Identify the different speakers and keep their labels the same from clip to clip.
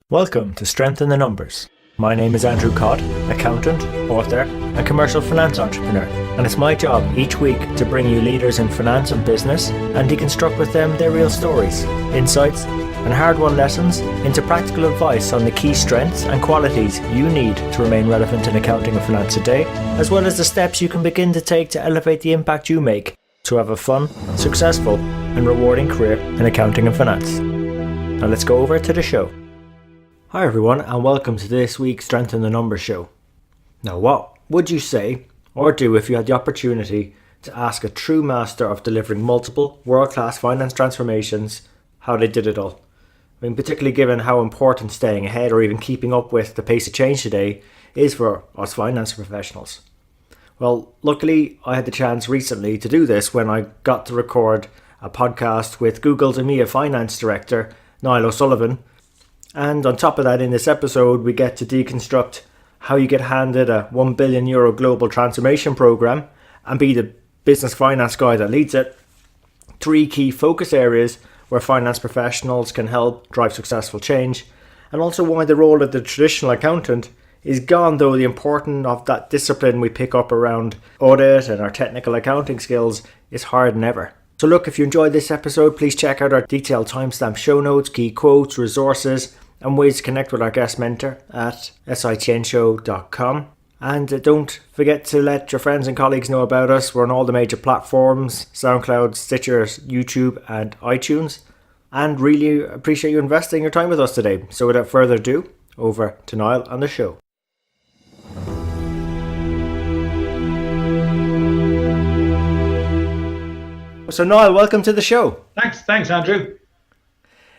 Speaker 1: Welcome to Strengthen the Numbers. My name is Andrew Codd, accountant, author, and commercial finance entrepreneur, and it's my job each week to bring you leaders in finance and business and deconstruct with them their real stories, insights, and hard-won lessons into practical advice on the key strengths and qualities you need to remain relevant in accounting and finance today, as well as the steps you can begin to take to elevate the impact you make to have a fun, successful, and rewarding career in accounting and finance. Now let's go over to the show. Hi everyone, and welcome to this week's Strengthen the Numbers show. Now, what would you say or do if you had the opportunity to ask a true master of delivering multiple world-class finance transformations how they did it all? I mean, particularly given how important staying ahead or even keeping up with the pace of change today is for us finance professionals. Well, luckily I had the chance recently to do this when I got to record a podcast with Google's EMEA finance director, Niall. And on top of that, in this episode, we get to deconstruct how you get handed a €1 billion global transformation program and be the business finance guy that leads it. 3 key focus areas where finance professionals can help drive successful change, and also why the role of the traditional accountant is gone, though the importance of that discipline we pick up around audit and our technical accounting skills is hard than ever. So look, if you enjoyed this episode, please check out our detailed timestamp show notes, key quotes, resources, and ways to connect with our guest mentor at SITNshow.com. And don't forget to let your friends and colleagues know about us. We're on all the major platforms: SoundCloud, Stitcher, YouTube, and iTunes. And really appreciate you investing your time with us today. So without further ado, over to Niall on the show. So Niall, welcome to the show.
Speaker 2: Thanks, Andrew.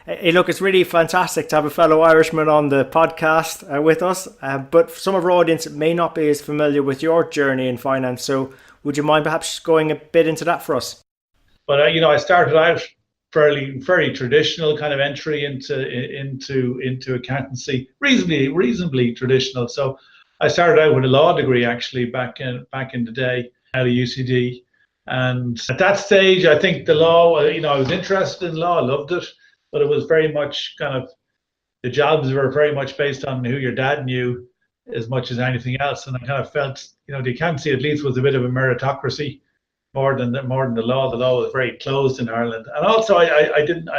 Speaker 1: Hey, look, it's really fantastic to have a fellow Irishman on the podcast with us, but some of our audience may not be as familiar with your journey in finance, so would you mind perhaps going a bit into that for us?
Speaker 2: Well, I started out very traditional kind of entry into accountancy, reasonably traditional. So I started out with a law degree actually back in the day out of UCD, and at that stage, I think the law, I was interested in law, I loved it. But it was very much the jobs were very much based on who your dad knew as much as anything else. And I kind of felt, the accountancy at least was a bit of a meritocracy more than the law. The law was very closed in Ireland. And also I didn't,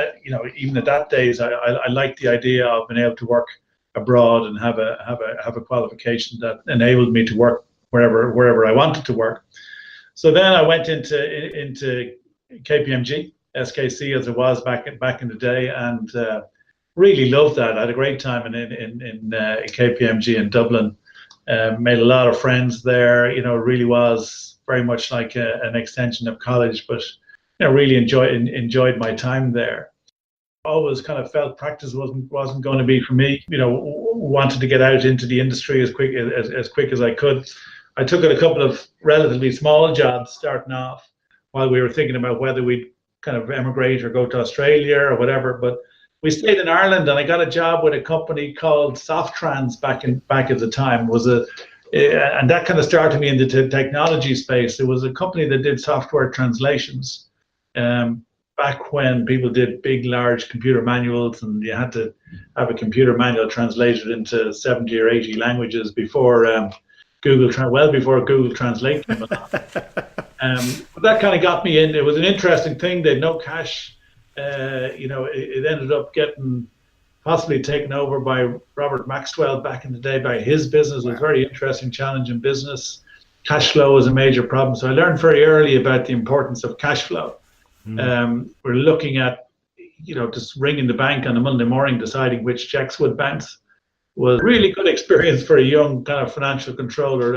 Speaker 2: even at that days, I liked the idea of being able to work abroad and have a qualification that enabled me to work wherever I wanted to work. So then I went into KPMG. SKC as it was back in the day, and really loved that. I had a great time in KPMG in Dublin. Made a lot of friends there. It really was very much like an extension of college, but really enjoyed my time there. Always kind of felt practice wasn't going to be for me. Wanted to get out into the industry as quick as I could. I took a couple of relatively small jobs starting off while we were thinking about whether we'd kind of emigrate or go to Australia or whatever, but we stayed in Ireland, and I got a job with a company called Softtrans back at the time. And that kind of started me in the technology space. It was a company that did software translations back when people did big, large computer manuals, and you had to have a computer manual translated into 70 or 80 languages before Google Translate came along. But that kind of got me in. It was an interesting thing. They had no cash. It ended up getting possibly taken over by Robert Maxwell back in the day. By his business, it was a very interesting challenge in business. Cash flow was a major problem. So I learned very early about the importance of cash flow. We're looking at, just ringing the bank on a Monday morning, deciding which checks would bounce. Was a really good experience for a young kind of financial controller,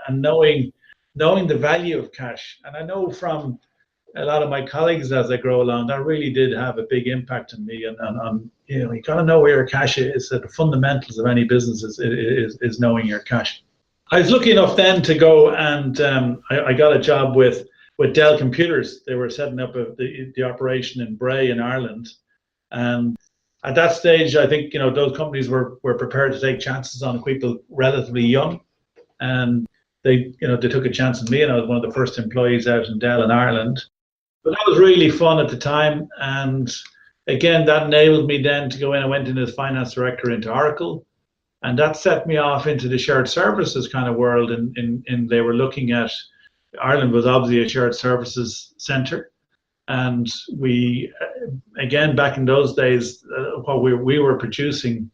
Speaker 2: and knowing the value of cash. And I know from a lot of my colleagues as I grow along, that really did have a big impact on me. And you got to know where your cash is. The fundamentals of any business is knowing your cash. I was lucky enough then to go and I got a job with Dell Computers. They were setting up the operation in Bray in Ireland. And at that stage, I think, those companies were prepared to take chances on people relatively young. And they took a chance on me, and I was one of the first employees out in Dell in Ireland. But that was really fun at the time, and again, that enabled me then to go in. I went in as finance director into Oracle, and that set me off into the shared services kind of world. And they were looking at, Ireland was obviously a shared services centre, and we, again, back in those days, what we were producing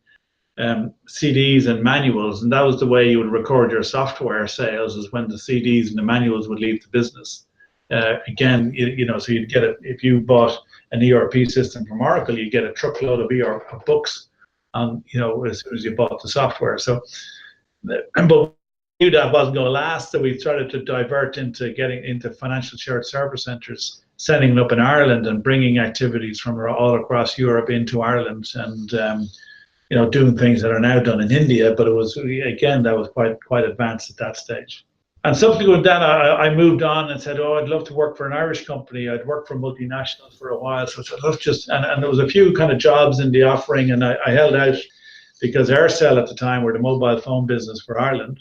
Speaker 2: CDs and manuals, and that was the way you would record your software sales, is when the CDs and the manuals would leave the business. Again, so you'd get it if you bought an ERP system from Oracle, you get a truckload of books, as soon as you bought the software. So, but we knew that wasn't going to last, so we started to divert into getting into financial shared service centres, setting up in Ireland and bringing activities from all across Europe into Ireland, and doing things that are now done in India. But it was, again, that was quite advanced at that stage. And subsequent to that, I moved on and said, oh, I'd love to work for an Irish company. I'd worked for multinationals for a while, so I said, let's and there was a few kind of jobs in the offering, and I held out because Aircell at the time were the mobile phone business for Ireland,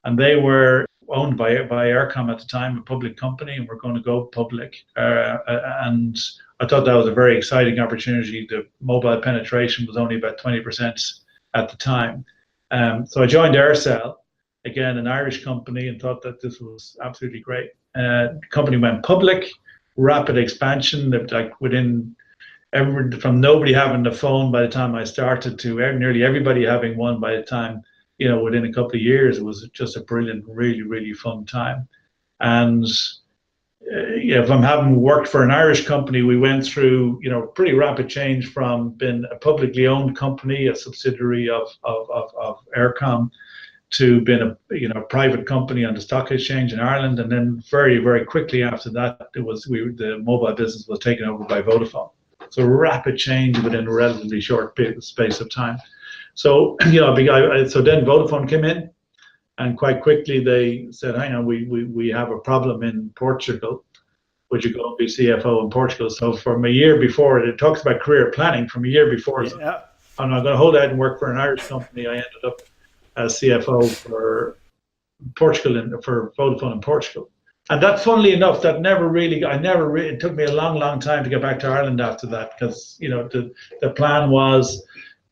Speaker 2: and they were owned by Eircom at the time, a public company, and we're going to go public. And I thought that was a very exciting opportunity. The mobile penetration was only about 20% at the time. So I joined Aircell, again, an Irish company, and thought that this was absolutely great. The company went public, rapid expansion, like from nobody having a phone by the time I started to nearly everybody having one by the time, within a couple of years. It was just a brilliant, really, really fun time. And from having worked for an Irish company, we went through, pretty rapid change from being a publicly owned company, a subsidiary of Eircom, to being a private company on the stock exchange in Ireland, and then very, very quickly after that, the mobile business was taken over by Vodafone. So rapid change within a relatively short space of time. So so then Vodafone came in, and quite quickly they said, hang on, we have a problem in Portugal. Would you go be CFO in Portugal? So from a year before, it talks about career planning. From a year before,
Speaker 3: yeah.
Speaker 2: I'm not going to hold out and work for an Irish company. I ended up as CFO for Portugal and for Vodafone in Portugal. And that, funnily enough, it took me a long, long time to get back to Ireland after that, because the plan was,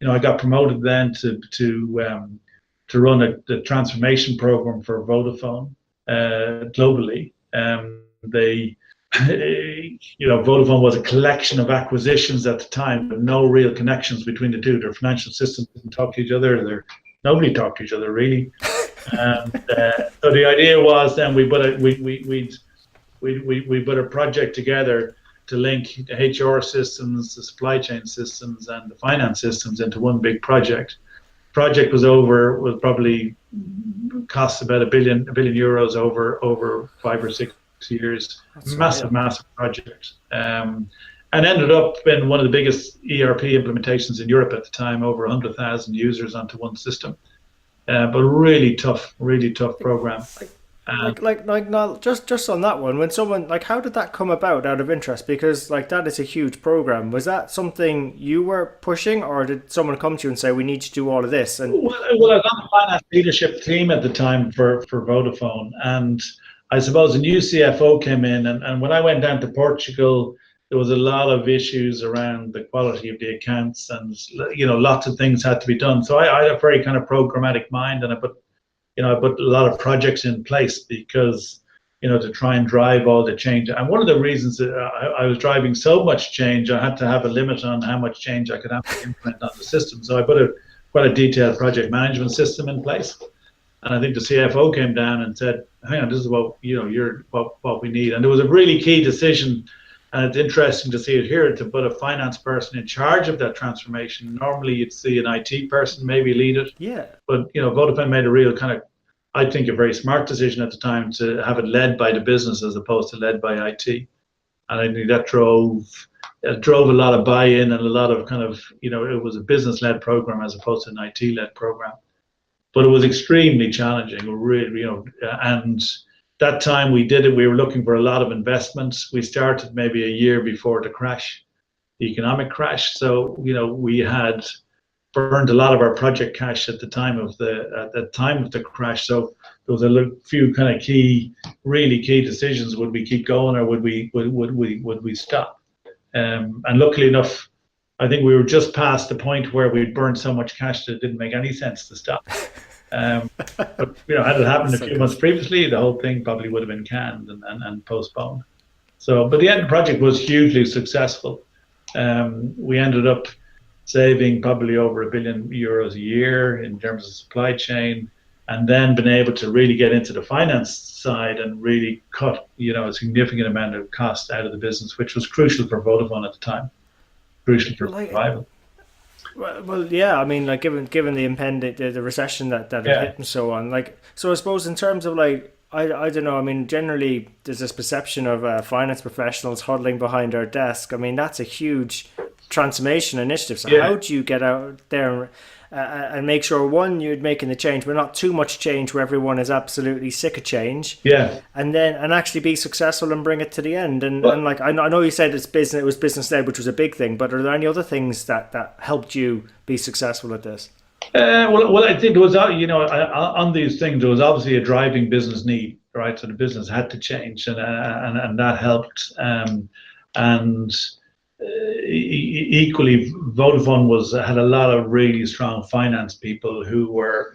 Speaker 2: I got promoted then to run the transformation program for Vodafone globally. Vodafone was a collection of acquisitions at the time, but no real connections between the two. Their financial systems didn't talk to each other. Nobody talked to each other, really. And so the idea was then we put a project together to link the HR systems, the supply chain systems, and the finance systems into one big project. Project was probably cost about €1 billion over 5 or 6 years. That's massive project. And ended up being one of the biggest ERP implementations in Europe at the time, over 100,000 users onto one system. But really tough program.
Speaker 3: Niall, just on that one, when someone, how did that come about out of interest? Because that is a huge program. Was that something you were pushing, or did someone come to you and say, we need to do all of this? And
Speaker 2: well, I was on the finance leadership team at the time for Vodafone, and I suppose a new CFO came in, and when I went down to Portugal, there was a lot of issues around the quality of the accounts, and lots of things had to be done. So I had a very kind of programmatic mind, and I put a lot of projects in place because to try and drive all the change. And one of the reasons that I was driving so much change, I had to have a limit on how much change I could have to implement on the system. So I put quite a detailed project management system in place. And I think the CFO came down and said, hang on, this is what what we need. And there was a really key decision. And it's interesting to see it here, to put a finance person in charge of that transformation. Normally you'd see an IT person maybe lead it.
Speaker 3: Yeah.
Speaker 2: But Vodafone made a real kind of, I think, a very smart decision at the time to have it led by the business as opposed to led by IT. And I think that drove a lot of buy-in and a lot of kind of, it was a business-led program as opposed to an IT-led program. But it was extremely challenging, really, and that time we did it, we were looking for a lot of investments. We started maybe a year before the economic crash. So, we had burned a lot of our project cash at the time of the crash. So there was a few kind of really key decisions. Would we keep going, or would we stop? And luckily enough, I think we were just past the point where we'd burned so much cash that it didn't make any sense to stop. But had it happened a few months previously, the whole thing probably would have been canned and postponed. So, but the end project was hugely successful. We ended up saving probably over €1 billion a year in terms of supply chain, and then been able to really get into the finance side and really cut, a significant amount of cost out of the business, which was crucial for Vodafone at the time, crucial for survival.
Speaker 3: Well, yeah. I mean, like given the impending the recession that had hit and so on. Like, so I suppose in terms of like, I don't know. I mean, generally there's this perception of finance professionals huddling behind our desk. I mean, that's a huge transformation initiative. So how do you get out there and make sure, one, you're making the change, but not too much change where everyone is absolutely sick of change.
Speaker 2: Yeah.
Speaker 3: And actually be successful and bring it to the end. And like, I know you said it was business led, which was a big thing, but are there any other things that helped you be successful at this?
Speaker 2: Well, I think it was, on these things, there was obviously a driving business need, right? So the business had to change, and that helped. Equally, Vodafone had a lot of really strong finance people who were,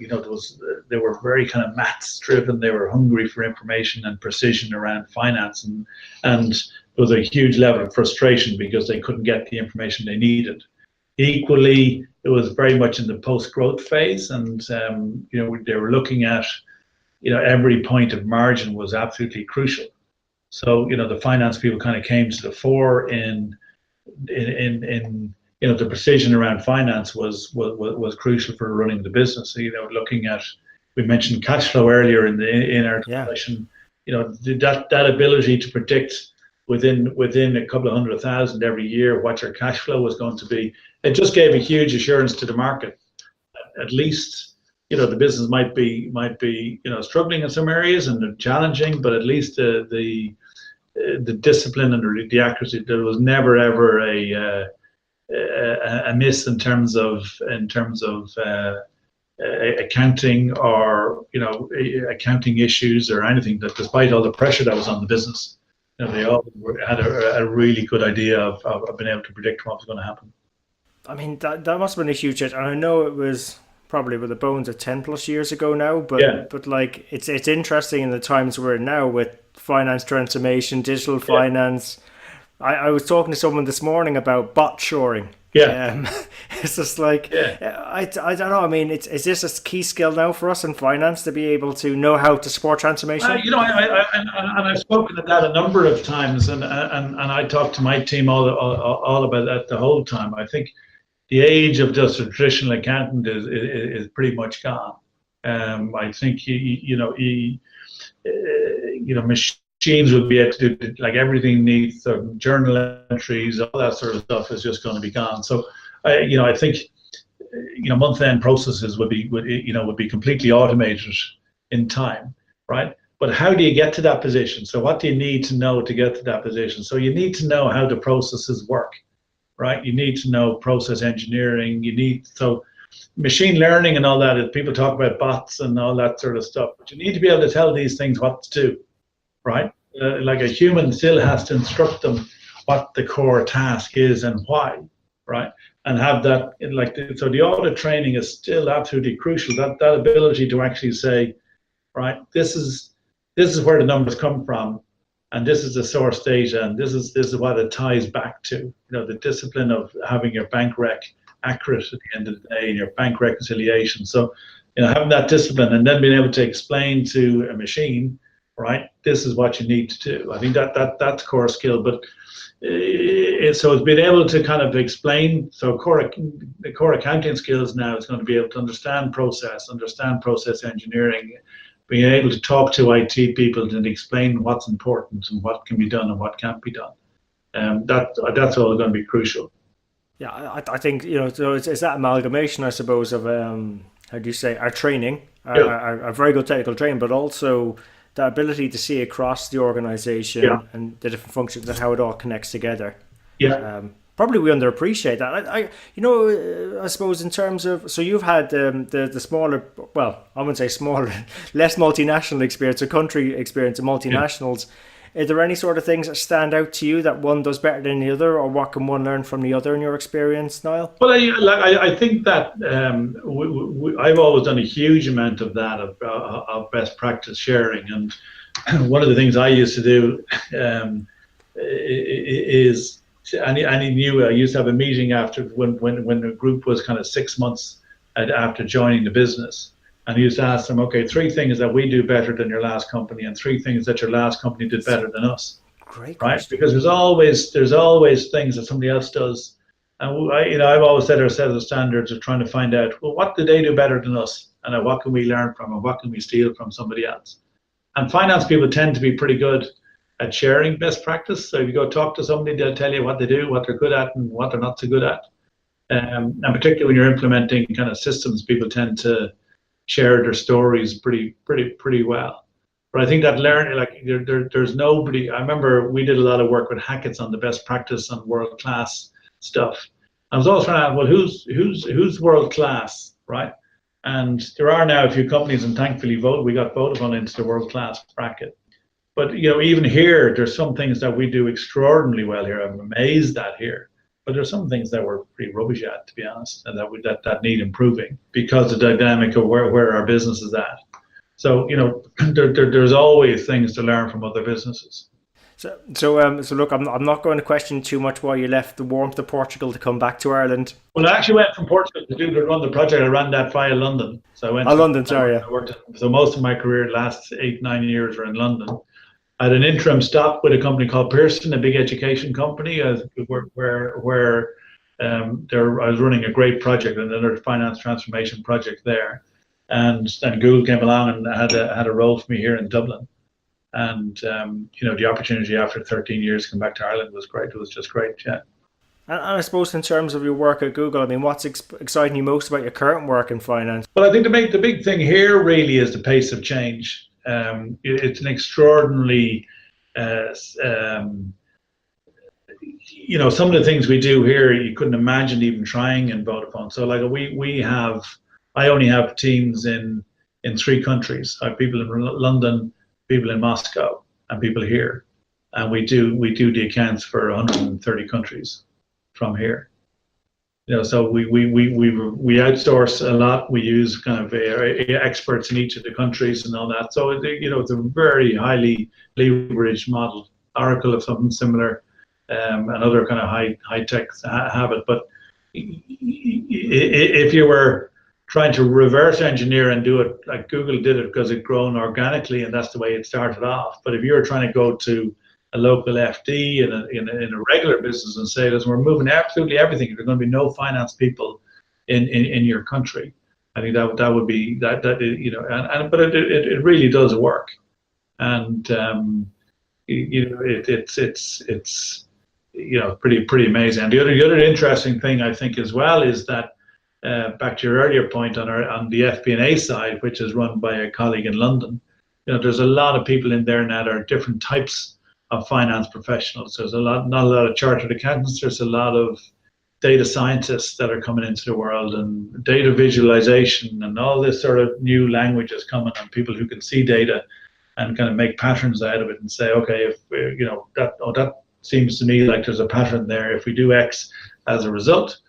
Speaker 2: they were very kind of maths driven. They were hungry for information and precision around finance, and there was a huge level of frustration because they couldn't get the information they needed. Equally, it was very much in the post-growth phase, and they were looking at, every point of margin was absolutely crucial. So the finance people kind of came to the fore in the precision around finance was crucial for running the business. So, looking at, we mentioned cash flow earlier in our discussion. That ability to predict within a couple of 100,000 every year what your cash flow was going to be, it just gave a huge assurance to the market. At least, the business might be struggling in some areas and challenging, but at least the discipline and the accuracy, there was never ever a miss in terms of accounting or accounting issues or anything, that despite all the pressure that was on the business, they all had a really good idea of being able to predict what was going to happen.
Speaker 3: I mean, that must have been a huge change, and I know it was probably with the bones of 10 plus years ago now, but like it's interesting in the times we're in now with finance transformation, digital finance. I was talking to someone this morning about bot shoring. It's just like, I don't know. I mean, is this a key skill now for us in finance to be able to know how to support transformation?
Speaker 2: I've spoken to that a number of times, and I talk to my team all about that the whole time. I think the age of just a traditional accountant is pretty much gone. I think machines will be able to do, like, everything needs journal entries, all that sort of stuff is just going to be gone. So I think month-end processes would be completely automated in time, right? But how do you get to that position? So what do you need to know to get to that position? So you need to know how the processes work, right? You need to know process engineering. So machine learning and all that, people talk about bots and all that sort of stuff, but you need to be able to tell these things what to do, right? Like a human still has to instruct them what the core task is and why, right? And have that, so the audit training is still absolutely crucial. That ability to actually say, right, this is where the numbers come from, and this is the source data, and this is what it ties back to. The discipline of having your bank rec accurate at the end of the day, and your bank reconciliation. So, having that discipline and then being able to explain to a machine, right, this is what you need to do. I think that's core skill. But so it's being able to kind of explain. So the core accounting skills now is going to be able to understand process engineering, being able to talk to IT people and explain what's important and what can be done and what can't be done. That's all going to be crucial.
Speaker 3: Yeah, I think, so it's that amalgamation, I suppose, of how do you say, our training, our very good technical training, but also the ability to see across the organization and the different functions and how it all connects together. Probably we underappreciate that. I suppose in terms of, so you've had the smaller, well, I wouldn't say smaller, less multinational experience, or country experience of multinationals. Are there any sort of things that stand out to you that one does better than the other, or what can one learn from the other in your experience, Niall?
Speaker 2: Well, I think that I've always done a huge amount of that, of best practice sharing. And one of the things I used to do is, any new, I used to have a meeting after when the group was kind of 6 months after joining the business. And I used to ask them, okay, 3 things that we do better than your last company, and 3 things that your last company did better than us.
Speaker 3: Great
Speaker 2: Right?
Speaker 3: question.
Speaker 2: Because there's always things that somebody else does. And I've always set our set of standards of trying to find out, well, what do they do better than us? And what can we learn from, and what can we steal from somebody else? And finance people tend to be pretty good at sharing best practice. So if you go talk to somebody, they'll tell you what they do, what they're good at, and what they're not so good at. And particularly when you're implementing kind of systems, people tend to share their stories pretty well. But I think that learning, like there's nobody. I remember we did a lot of work with Hackett's on the best practice on world class stuff. I was always trying to ask, well, who's world class, right? And there are now a few companies, and thankfully we got Vodafone into the world class bracket. But even here, there's some things that we do extraordinarily well here. I'm amazed at here. But there's some things that we're pretty rubbish at, to be honest, and that need improving because of the dynamic of where our business is at. So there's always things to learn from other businesses.
Speaker 3: So look, I'm not going to question too much why you left the warmth of Portugal to come back to Ireland.
Speaker 2: Well, I actually went from Portugal to run the project. I ran that via London. So I went.
Speaker 3: London, sorry.
Speaker 2: I worked. So most of my career, the last 8-9 years, were in London. I had an interim stop with a company called Pearson, a big education company, where I was running a great project, another finance transformation project there, and then Google came along and had a role for me here in Dublin. And the opportunity after 13 years to come back to Ireland was great. It was just great, yeah.
Speaker 3: And I suppose in terms of your work at Google, I mean, what's exciting you most about your current work in finance?
Speaker 2: Well, I think the big thing here really is the pace of change. It's an extraordinarily, some of the things we do here you couldn't imagine even trying in Vodafone. So like I only have teams in 3 countries. I have people in London, people in Moscow, and people here, and we do the accounts for 130 countries from here. So we outsource a lot. We use kind of experts in each of the countries and all that. So it's a very highly leveraged model. Oracle have something similar, and other kind of high tech have it. But if you were trying to reverse engineer and do it like Google did it because it grown organically and that's the way it started off. But if you were trying to go to a local FD in a regular business and say, listen, we're moving absolutely everything. There's going to be no finance people in your country. I think that would be that but it really does work, and it's pretty amazing. And the other interesting thing I think as well is that back to your earlier point on the FP&A side, which is run by a colleague in London, there's a lot of people in there now that are different types of finance professionals. There's not a lot of chartered accountants. There's a lot of data scientists that are coming into the world, and data visualization and all this sort of new languages coming, and people who can see data and kind of make patterns out of it and say, okay, if that seems to me like there's a pattern there. If we do X as a result,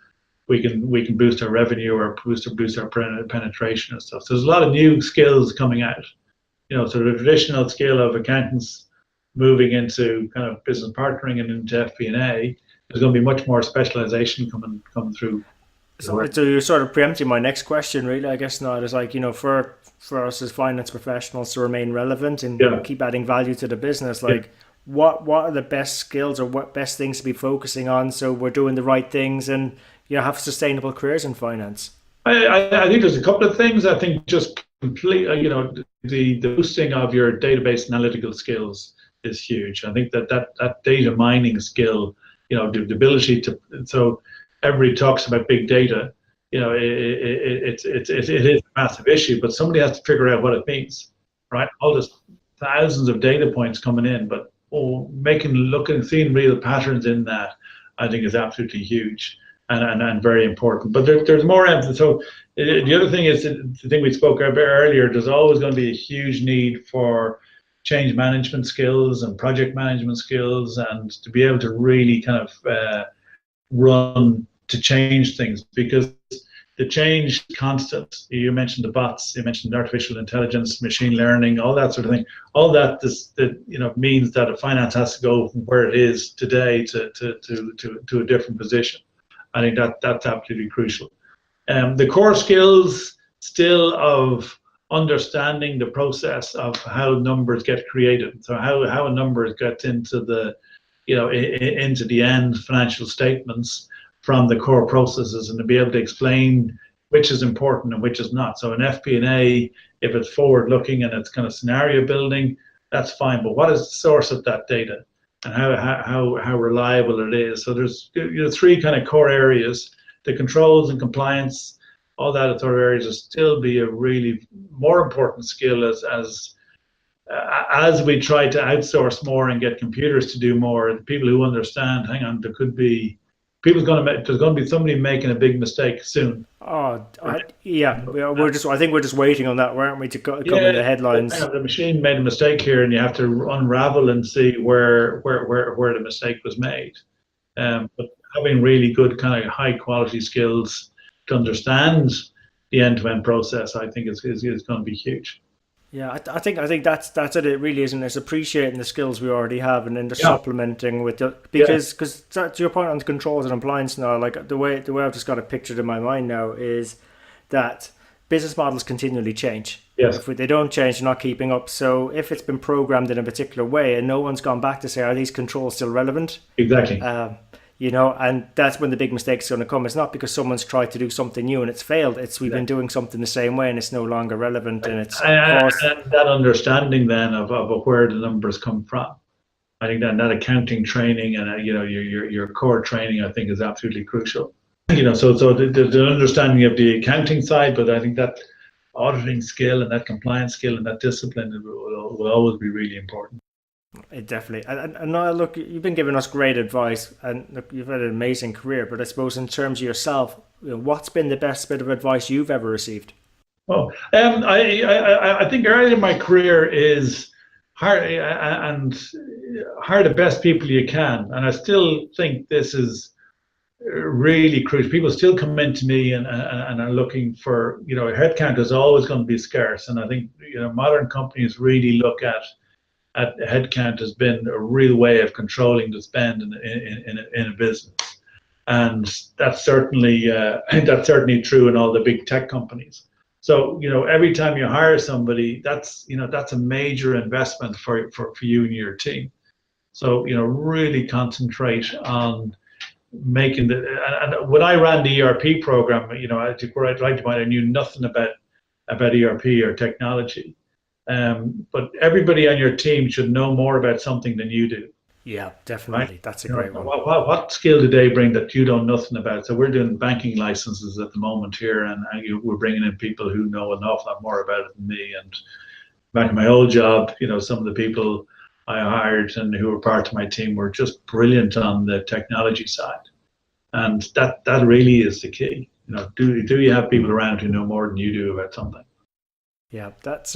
Speaker 2: we can boost our revenue or boost our penetration and stuff. So there's a lot of new skills coming out. So the traditional skill of accountants moving into kind of business partnering and into FP&A, there's going to be much more specialization coming through.
Speaker 3: So you're sort of preempting my next question, really. I guess now it's like for us as finance professionals to remain relevant and keep adding value to the business. Like, what are the best skills or what best things to be focusing on so we're doing the right things and have sustainable careers in finance?
Speaker 2: I think there's a couple of things. I think just complete, the boosting of your database analytical skills is huge. I think that data mining skill, the ability to, so everybody talks about big data, it is a massive issue, but somebody has to figure out what it means, right? All this thousands of data points coming in, but seeing real patterns in that, I think is absolutely huge and very important. But there's more emphasis. So the other thing is the thing we spoke about earlier. There's always going to be a huge need for change management skills and project management skills, and to be able to really kind of run to change things, because the change is constant. You mentioned the bots, you mentioned artificial intelligence, machine learning, all that sort of thing. All that means that a finance has to go from where it is today to a different position. I think that's absolutely crucial. The core skills still of understanding the process of how numbers get created, so how a number gets into the into the end financial statements from the core processes, and to be able to explain which is important and which is not. So in FP&A, if it's forward-looking and it's kind of scenario building, that's fine. But what is the source of that data, and how reliable it is? So there's three kind of core areas: the controls and compliance. All that sort of areas will still be a really more important skill as we try to outsource more and get computers to do more. The people who understand, hang on, there's going to be somebody making a big mistake soon.
Speaker 3: Oh, yeah. I think we're just waiting on that, weren't we, to come in the headlines?
Speaker 2: The machine made a mistake here, and you have to unravel and see where the mistake was made. But having really good kind of high quality skills to understand the end-to-end process, I think is going to be huge.
Speaker 3: Yeah, I think that's it. It really is, and it's appreciating the skills we already have, and then just supplementing with because to your point on the controls and compliance now, like the way I've just got it pictured in my mind now is that business models continually change.
Speaker 2: Yes.
Speaker 3: If they don't change, they're not keeping up. So if it's been programmed in a particular way and no one's gone back to say, are these controls still relevant?
Speaker 2: Exactly.
Speaker 3: And that's when the big mistake is going to come. It's not because someone's tried to do something new and it's failed. It's we've been doing something the same way and it's no longer relevant. And it's
Speaker 2: and that understanding then of where the numbers come from. I think that accounting training and your core training, I think, is absolutely crucial. So the understanding of the accounting side, but I think that auditing skill and that compliance skill and that discipline will always be really important.
Speaker 3: It definitely. And Niall, look, you've been giving us great advice, and look, you've had an amazing career. But I suppose in terms of yourself, what's been the best bit of advice you've ever received?
Speaker 2: Oh, I think early in my career is hire the best people you can, and I still think this is really crucial. People still come into me and are looking for, headcount is always going to be scarce, and I think modern companies really look at headcount has been a real way of controlling the spend in a business, and that's certainly true in all the big tech companies. So every time you hire somebody, that's a major investment for you and your team. So really concentrate on making and when I ran the ERP program, I knew nothing about ERP or technology. But everybody on your team should know more about something than you do.
Speaker 3: Yeah, definitely. Right? That's a great one.
Speaker 2: What skill do they bring that you don't nothing about? So we're doing banking licenses at the moment here, and we're bringing in people who know an awful lot more about it than me. And back in my old job, some of the people I hired and who were part of my team were just brilliant on the technology side. And that really is the key. Do you have people around who know more than you do about something?
Speaker 3: Yeah, that's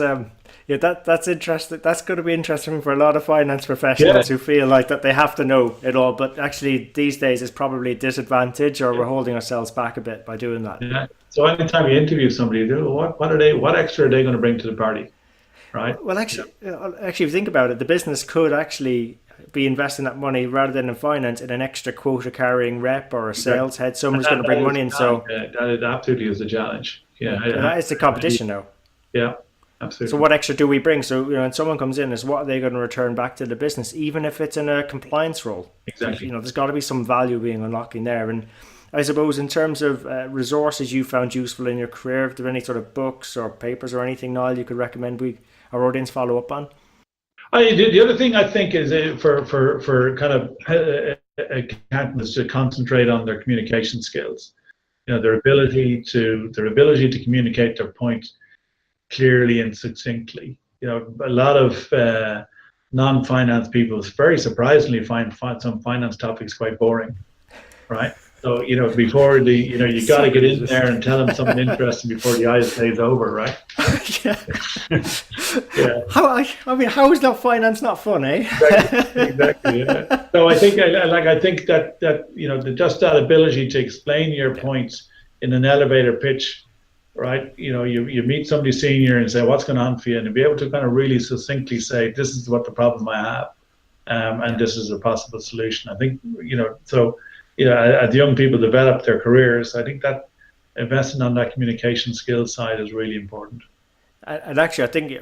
Speaker 3: that's interesting. That's going to be interesting for a lot of finance professionals who feel like that they have to know it all. But actually, these days it's probably a disadvantage, or we're holding ourselves back a bit by doing that.
Speaker 2: Yeah. So anytime you interview somebody, what extra are they going to bring to the party, right?
Speaker 3: Well, actually, if you think about it, the business could actually be investing that money rather than in finance in an extra quota carrying rep or a sales head. Someone's going to bring money in. So
Speaker 2: that absolutely is a challenge. Yeah,
Speaker 3: that is the competition now.
Speaker 2: Yeah, absolutely.
Speaker 3: So what extra do we bring? So when someone comes in, is what are they going to return back to the business, even if it's in a compliance role?
Speaker 2: Exactly.
Speaker 3: There's got to be some value being unlocking there. And I suppose in terms of resources you found useful in your career, if there are any sort of books or papers or anything, Niall, you could recommend our audience follow up on?
Speaker 2: The other thing I think is for kind of accountants to concentrate on their communication skills. Their ability to communicate their point clearly and succinctly. A lot of non-finance people very surprisingly find some finance topics quite boring, right? So, before you got to get in there and tell them something interesting before the eyes glaze over, right?
Speaker 3: Yeah.
Speaker 2: Yeah.
Speaker 3: How is that finance not fun, eh?
Speaker 2: Exactly. Yeah. So I think that just that ability to explain your points in an elevator pitch, right? You meet somebody senior and say, what's going on for you? And to be able to kind of really succinctly say, this is what the problem I have. And this is a possible solution. I think, as young people develop their careers, I think that investing on that communication skills side is really important.
Speaker 3: And actually, I think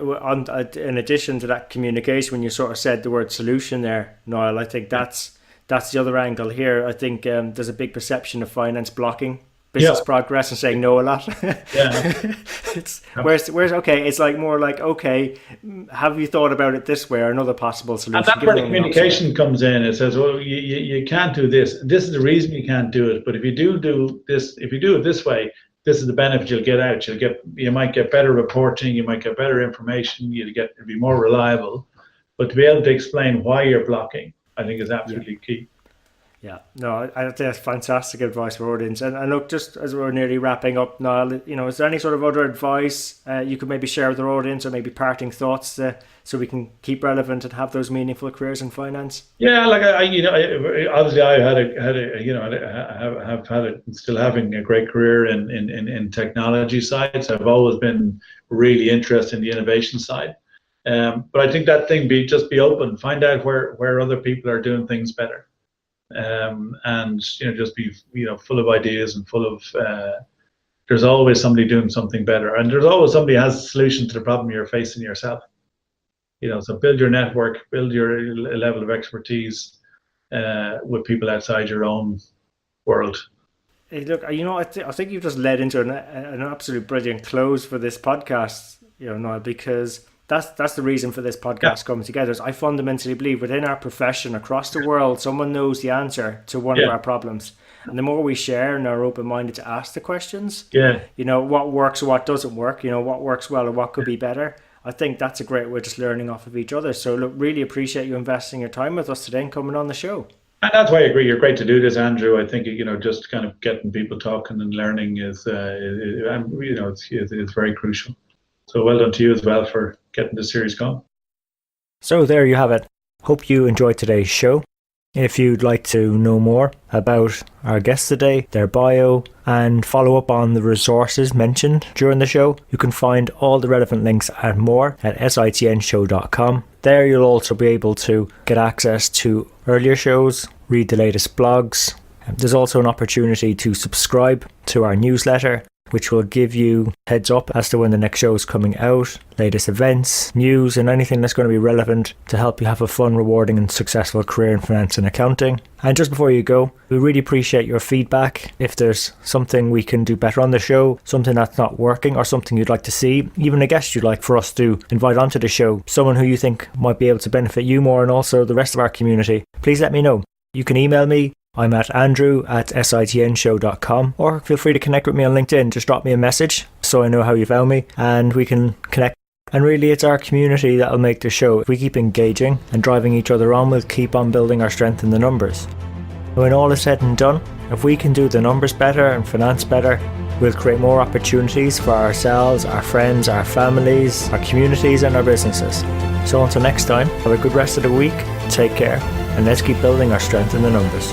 Speaker 3: in addition to that communication, when you sort of said the word solution there, Niall, I think that's the other angle here. I think there's a big perception of finance blocking business progress and saying no a lot.
Speaker 2: Yeah.
Speaker 3: Where's okay, it's like more like, okay, have you thought about it this way or another possible solution?
Speaker 2: And that's where the communication comes in. It says, well, you can't do this. This is the reason you can't do it. But if you do this, if you do it this way, this is the benefit you'll get out. You might get better reporting, you might get better information, it'll be more reliable. But to be able to explain why you're blocking, I think is absolutely key.
Speaker 3: Yeah, no, I think that's fantastic advice for audience. And look, just as we're nearly wrapping up, Niall, is there any sort of other advice you could maybe share with our audience, or maybe parting thoughts so we can keep relevant and have those meaningful careers in finance?
Speaker 2: Yeah, like obviously I have still having a great career in technology sides. I've always been really interested in the innovation side. But I think that thing just be open, find out where other people are doing things better. And just be full of ideas and full of there's always somebody doing something better, and there's always somebody who has a solution to the problem you're facing yourself. So build your network, build your level of expertise with people outside your own world.
Speaker 3: Hey, look, I think you've just led into an absolute brilliant close for this podcast, Niall, because that's the reason for this podcast coming together. Is I fundamentally believe within our profession across the world, someone knows the answer to one of our problems. And the more we share and are open-minded to ask the questions, what works or what doesn't work, what works well or what could be better, I think that's a great way of just learning off of each other. So look, really appreciate you investing your time with us today and coming on the show.
Speaker 2: And that's why I agree. You're great to do this, Andrew. I think, just kind of getting people talking and learning is very crucial. So well done to you as well for getting the series going.
Speaker 1: So there you have it. Hope you enjoyed today's show. If you'd like to know more about our guests today, their bio, and follow up on the resources mentioned during the show, you can find all the relevant links and more at sitnshow.com. There you'll also be able to get access to earlier shows, read the latest blogs. There's also an opportunity to subscribe to our newsletter, which will give you heads up as to when the next show is coming out, latest events, news, and anything that's going to be relevant to help you have a fun, rewarding and successful career in finance and accounting. And just before you go, we really appreciate your feedback. If there's something we can do better on the show, something that's not working, or something you'd like to see, even a guest you'd like for us to invite onto the show, someone who you think might be able to benefit you more and also the rest of our community, please let me know. You can email me. I'm at andrew@sitnshow.com, or feel free to connect with me on LinkedIn. Just drop me a message so I know how you found me and we can connect. And really, it's our community that'll make the show. If we keep engaging and driving each other on, we'll keep on building our strength in the numbers. When all is said and done, if we can do the numbers better and finance better, we'll create more opportunities for ourselves, our friends, our families, our communities and our businesses. So until next time, have a good rest of the week, take care, and let's keep building our strength in the numbers.